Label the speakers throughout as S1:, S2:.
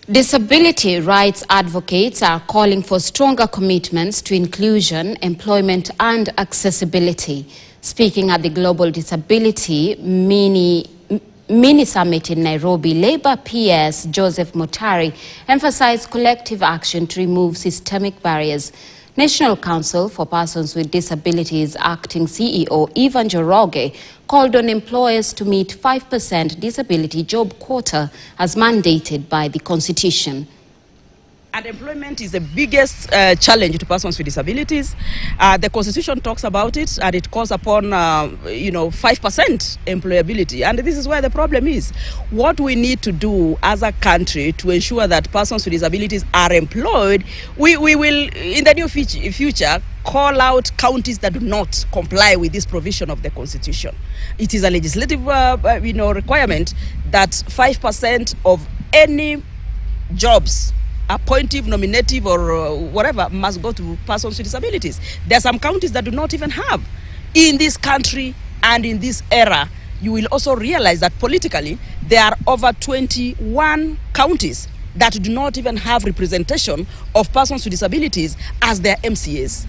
S1: Disability rights advocates are calling for stronger commitments to inclusion, employment and accessibility. Speaking at the Global Disability Mini Summit in Nairobi, Labour PS Joseph Mutari emphasized collective action to remove systemic barriers. National Council for Persons with Disabilities Acting CEO Ivan Joroge called on employers to meet 5% disability job quota as mandated by the Constitution.
S2: And employment is the biggest challenge to persons with disabilities. The Constitution talks about it, and it calls upon 5% employability. And this is where the problem is. What we need to do as a country to ensure that persons with disabilities are employed, we will, in the near future, call out counties that do not comply with this provision of the Constitution. It is a legislative requirement that 5% of any jobs, appointive, nominative, or whatever, must go to persons with disabilities. There are some counties that do not even have. In this country and in this era, you will also realize that politically, there are over 21 counties that do not even have representation of persons with disabilities as their MCAs.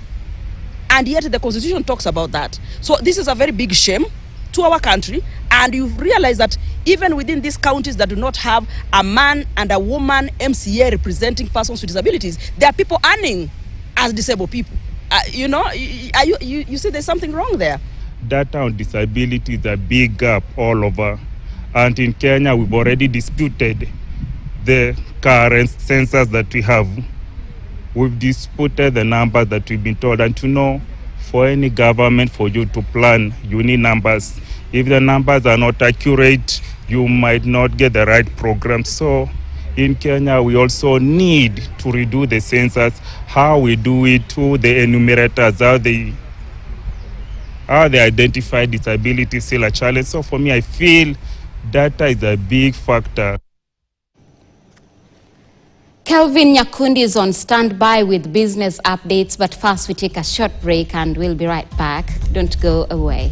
S2: And yet the Constitution talks about that. So this is a very big shame to our country, and you've realized that even within these counties that do not have a man and a woman MCA representing persons with disabilities, there are people earning as disabled people. You see there's something wrong there.
S3: Data on disability is a big gap all over, and in Kenya we've already disputed the current census that we have. We've disputed the numbers that we've been told, and to know, for any government, for you to plan, you need numbers. If the numbers are not accurate, you might not get the right program. So in Kenya, we also need to redo the census, how we do it, to the enumerators, how they identify disability is still a challenge. So for me, I feel data is a big factor.
S1: Kelvin Nyakundi is on standby with business updates, but first we take a short break and we'll be right back. Don't go away.